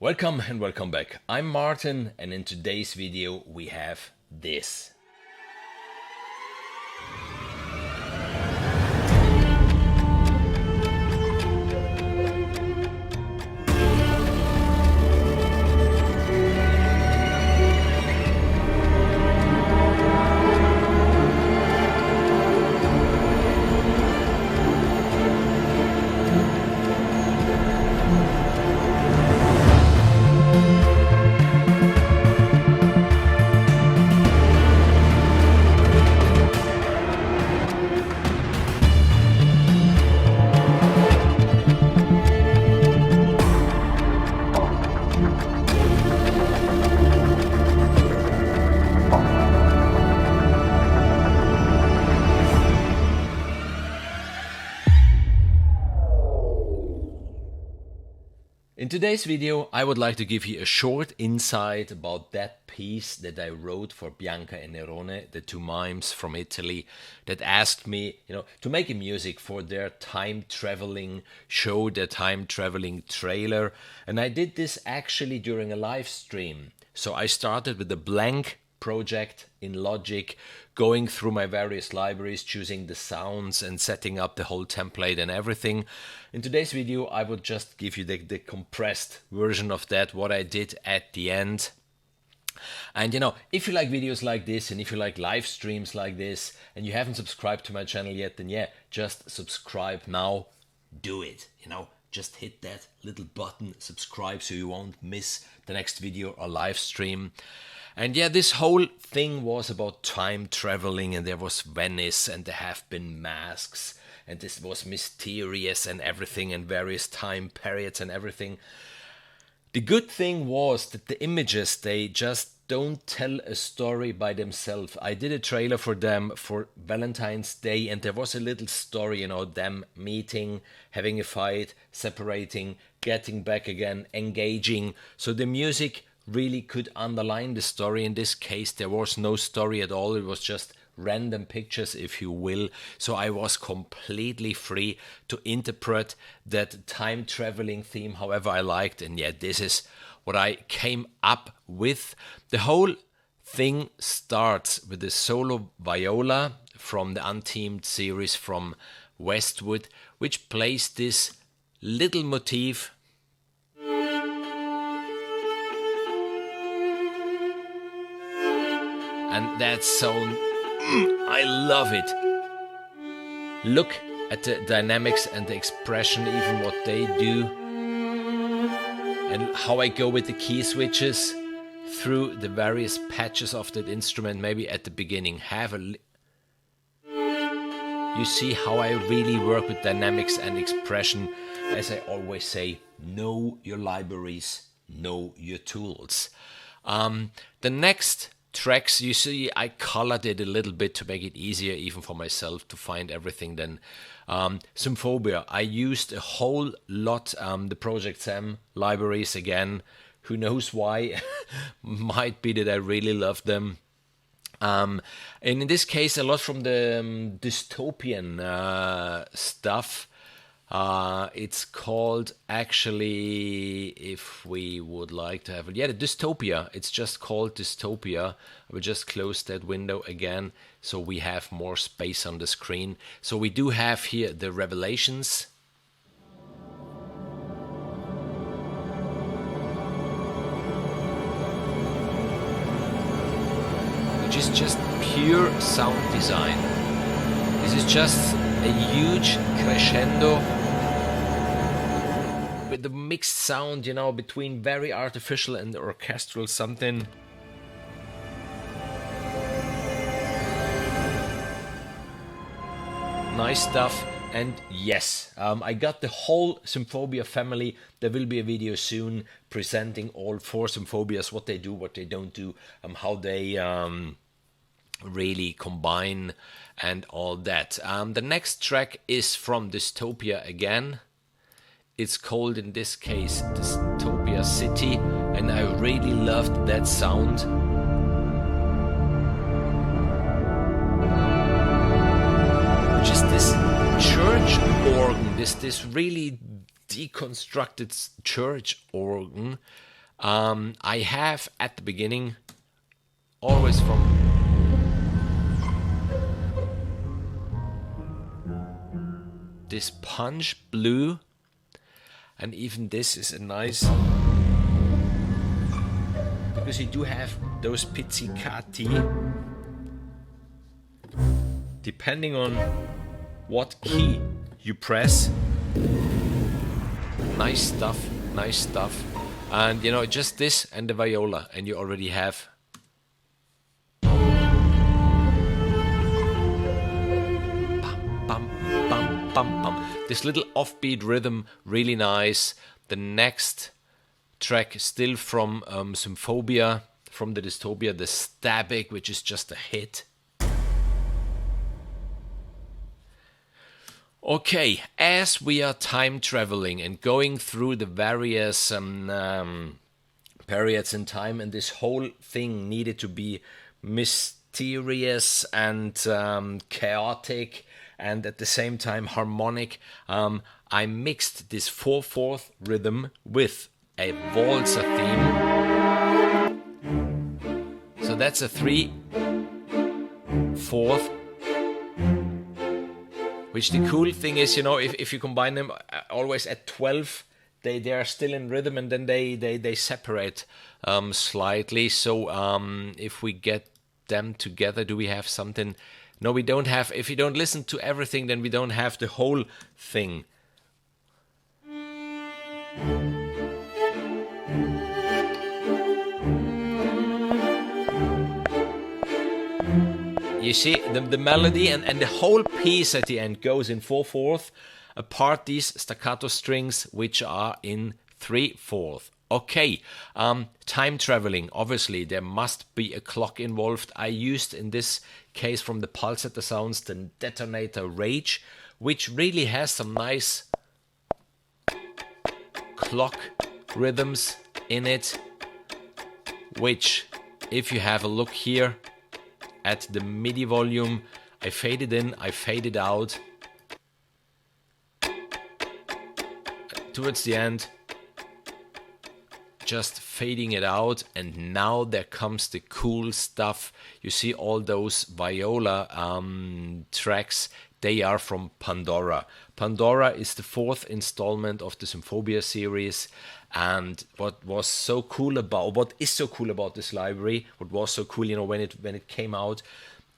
Welcome and welcome back. I'm Martin, and in today's video we have this. In today's video, I would like to give you a short insight about that piece that I wrote for Bianca and Nerone, the two mimes from Italy, that asked me, to make a music for their time-traveling show, their time-traveling trailer. And I did this actually during a live stream. So I started with a blank project in Logic, going through my various libraries, choosing the sounds and setting up the whole template and everything. In today's video, I will just give you the compressed version of that, what I did at the end. And if you like videos like this and if you like live streams like this and you haven't subscribed to my channel yet, then yeah, just subscribe now. Do it, just hit that little button, subscribe, so you won't miss the next video or live stream. And yeah, this whole thing was about time traveling, and there was Venice, and there have been masks, and this was mysterious and everything, and various time periods and everything. The good thing was that the images, they just don't tell a story by themselves. I did a trailer for them for Valentine's Day, and there was a little story, them meeting, having a fight, separating, getting back again, engaging. So the music really could underline the story. In this case, there was no story at all. It was just random pictures, if you will. So I was completely free to interpret that time traveling theme however I liked. And yeah, this is what I came up with. The whole thing starts with the solo viola from the Untamed series from Westwood, which plays this little motif. And that sound, I love it. Look at the dynamics and the expression, even what they do. And how I go with the key switches through the various patches of that instrument. Maybe at the beginning, you see how I really work with dynamics and expression. As I always say, know your libraries, know your tools. The next tracks, you see, I colored it a little bit to make it easier even for myself to find everything. Then Symphobia, I used a whole lot the Project Sam libraries again. Who knows why? Might be that I really love them. And in this case, a lot from the dystopian stuff. It's called, actually, if we would like to have it, the Dystopia. It's just called Dystopia. I will just close that window again so we have more space on the screen. So we do have here the Revelations. Which is just pure sound design. This is just a huge crescendo with the mixed sound, between very artificial and orchestral something. Nice stuff. And yes, I got the whole Symphobia family. There will be a video soon presenting all 4 Symphobias, what they do, what they don't do, how they really combine and all that. The next track is from Dystopia again. It's called, in this case, Dystopia City, and I really loved that sound. Which is this church organ, this really deconstructed church organ I have at the beginning always from this punch blue, and even this is a nice, because you do have those pizzicati depending on what key you press. Nice stuff, nice stuff. And you know, just this and the viola, and you already have bum, bum, bum, bum. This little offbeat rhythm, really nice. The next track still from Symphobia, from the Dystopia, the Static, which is just a hit. Okay, as we are time traveling and going through the various periods in time, and this whole thing needed to be mysterious and chaotic and at the same time harmonic, I mixed this 4/4 rhythm with a waltzer theme. So that's a 3/4. Which the cool thing is, you know, if you combine them always at 12, they are still in rhythm, and then they separate slightly. So if we get them together, do we have something? No, we don't have. If you don't listen to everything, then we don't have the whole thing. You see, the melody and the whole piece at the end goes in 4/4, apart these staccato strings, which are in 3/4. Okay, time traveling. Obviously, there must be a clock involved. I used, in this case, from the pulsator sounds, the detonator Rage, which really has some nice clock rhythms in it, which, if you have a look here, at the MIDI volume, I fade it in, I fade it out. Towards the end, just fading it out, and now there comes the cool stuff. You see all those viola tracks, they are from Pandora. Pandora is the 4th installment of the Symphobia series, and what is so cool about this library, what was so cool, you know, when it came out,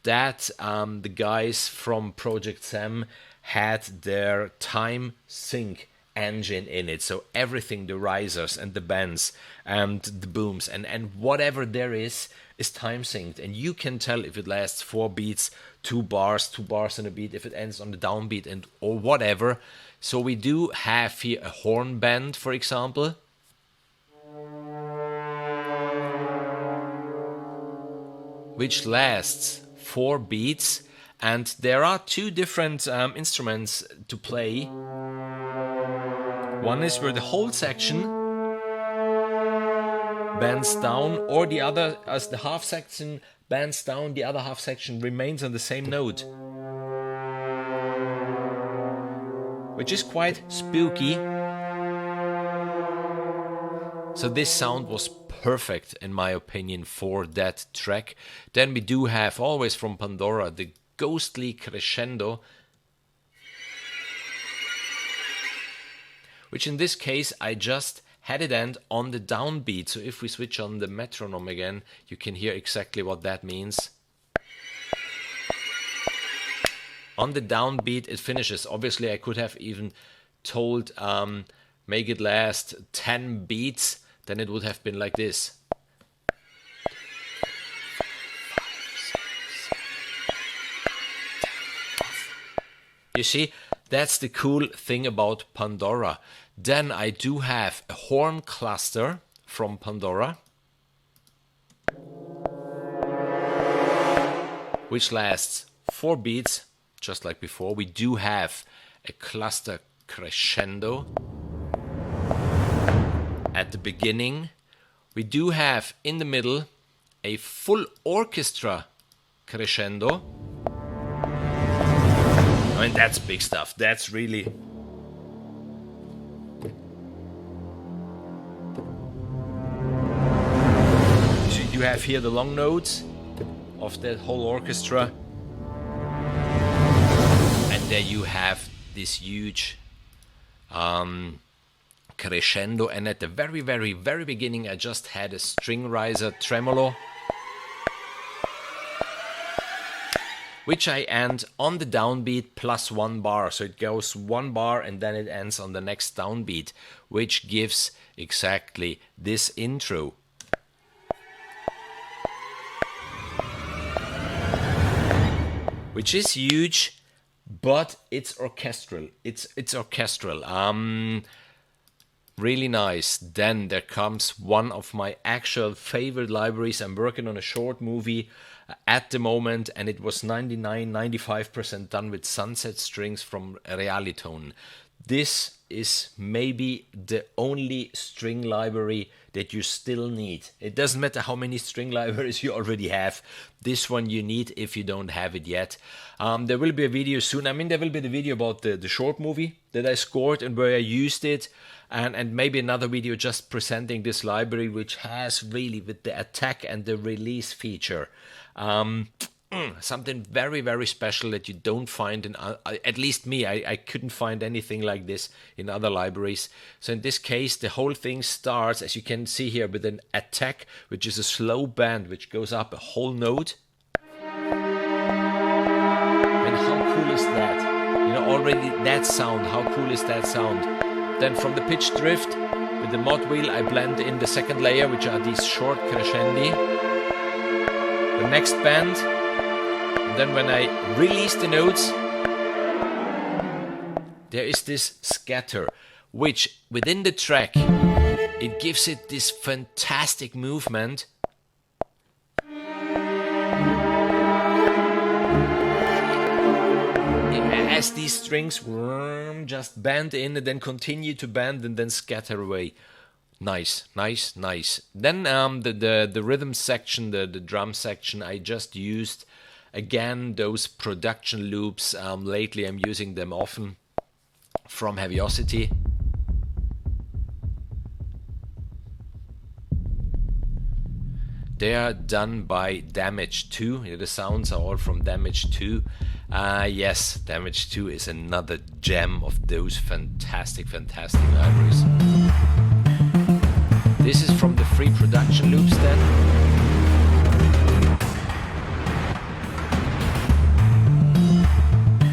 that the guys from Project Sam had their time sync engine in it, so everything, the risers and the bends and the booms and whatever there is time synced, and you can tell if it lasts 4 beats, 2 bars and a beat, if it ends on the downbeat and or whatever. So we do have here a horn bend, for example, which lasts 4 beats, and there are 2 different instruments to play. One is where the whole section bends down, or the other, as the half section bends down, the other half section remains on the same note, which is quite spooky. So this sound was perfect, in my opinion, for that track. Then we do have, always from Pandora, the ghostly crescendo, which in this case I just had it end on the downbeat. So if we switch on the metronome again, you can hear exactly what that means. On the downbeat it finishes. Obviously I could have even told make it last 10 beats, then it would have been like this. You see, that's the cool thing about Pandora. Then I do have a horn cluster from Pandora, which lasts 4 beats, just like before. We do have a cluster crescendo at the beginning. We do have in the middle a full orchestra crescendo. I mean, that's big stuff. That's really... have here the long notes of that whole orchestra. And there you have this huge crescendo, and at the very beginning I just had a string riser tremolo, which I end on the downbeat plus 1 bar. So it goes 1 bar and then it ends on the next downbeat, which gives exactly this intro. Which is huge, but it's orchestral. It's orchestral. Really nice. Then there comes one of my actual favorite libraries. I'm working on a short movie at the moment, and it was 95% done with sunset strings from Realitone. This is maybe the only string library that you still need. It doesn't matter how many string libraries you already have. This one you need if you don't have it yet. There will be a video soon. I mean, there will be the video about the short movie that I scored and where I used it. And maybe another video just presenting this library, which has really, with the attack and the release feature, something very special that you don't find in, at least me, I couldn't find anything like this in other libraries. So in this case, the whole thing starts, as you can see here, with an attack, which is a slow band which goes up a whole note. And how cool is that? You know, already that sound, how cool is that sound? Then from the pitch drift, with the mod wheel, I blend in the second layer, which are these short crescendi. The next band. And then when I release the notes, there is this scatter, which within the track, it gives it this fantastic movement. As these strings just bend in and then continue to bend and then scatter away. Nice. Then the rhythm section, the drum section, I just used again those production loops. Lately I'm using them often from Heaviosity. They are done by Damage 2. The sounds are all from Damage 2. Yes, Damage 2 is another gem of those fantastic libraries. This is from the free production loops then.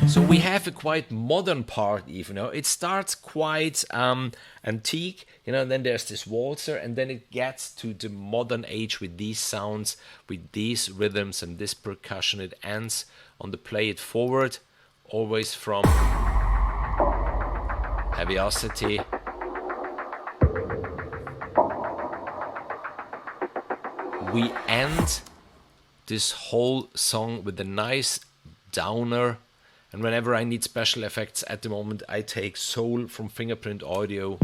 So we have a quite modern part even. You know? It starts quite antique, you know, and then there's this waltzer, and then it gets to the modern age with these sounds, with these rhythms and this percussion. It ends on the Play It Forward, always from Heaviosity. We end this whole song with a nice downer, and whenever I need special effects at the moment, I take Soul from Fingerprint Audio,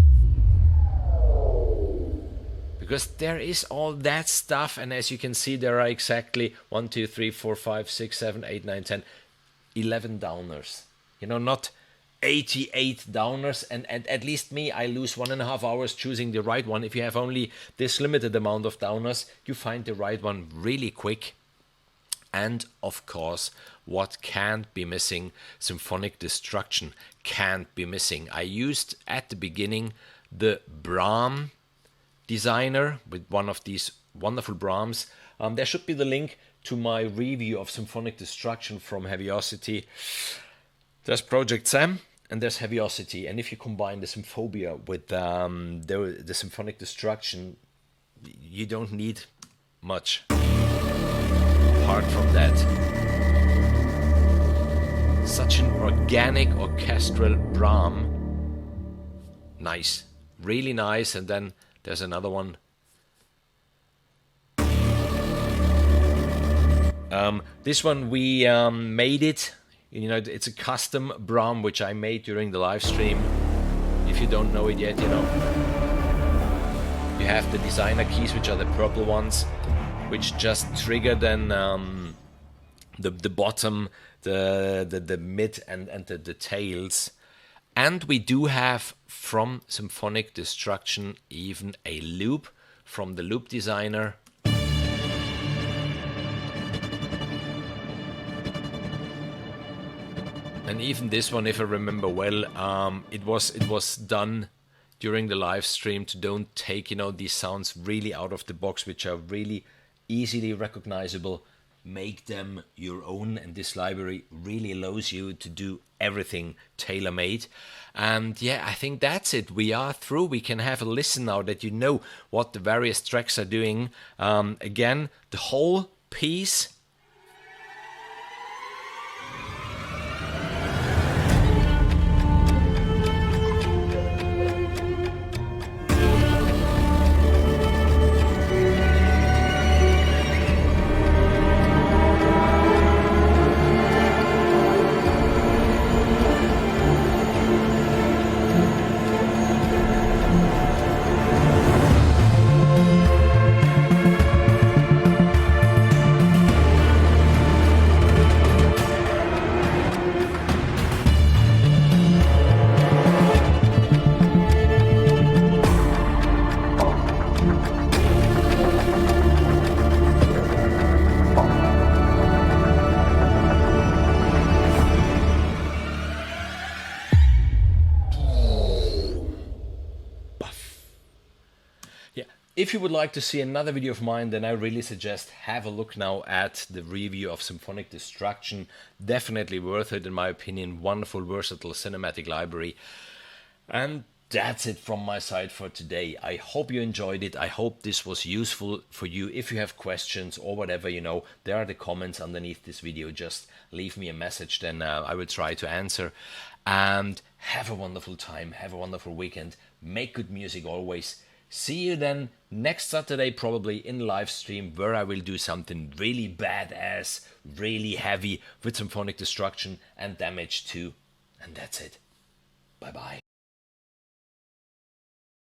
because there is all that stuff, and as you can see, there are exactly 1, 2, 3, 4, 5, 6, 7, 8, 9, 10, 11 downers. You know, not 88 downers, and at least me, I lose 1.5 hours choosing the right one. If you have only this limited amount of downers, you find the right one really quick. And of course, what can't be missing? Symphonic Destruction can't be missing. I used at the beginning the Braam designer with one of these wonderful Braams. There should be the link to my review of Symphonic Destruction from Heaviosity. There's Project Sam and there's Heaviosity, and if you combine the Symphobia with the Symphonic Destruction, you don't need much apart from that. Such an organic orchestral Braam. Nice, really nice. And then there's another one. This one we made it. You know, it's a custom Braam which I made during the live stream. If you don't know it yet, you know, you have the designer keys, which are the purple ones, which just trigger then the bottom, the mid, and the tails. And we do have from Symphonic Destruction even a loop from the loop designer. And even this one, if I remember well, it was done during the live stream to don't take, you know, these sounds really out of the box, which are really easily recognizable. Make them your own, and this library really allows you to do everything tailor-made. And yeah, I think that's it. We are through. We can have a listen now that you know what the various tracks are doing. Again, the whole piece. If you would like to see another video of mine, then I really suggest have a look now at the review of Symphonic Destruction. Definitely worth it in my opinion. Wonderful, versatile cinematic library. And that's it from my side for today. I hope you enjoyed it. I hope this was useful for you. If you have questions or whatever, you know, there are the comments underneath this video. Just leave me a message, then I will try to answer. And have a wonderful time. Have a wonderful weekend. Make good music always. See you then next Saturday, probably in live stream, where I will do something really badass, really heavy with Symphonic Destruction and Damage too. And that's it. Bye bye.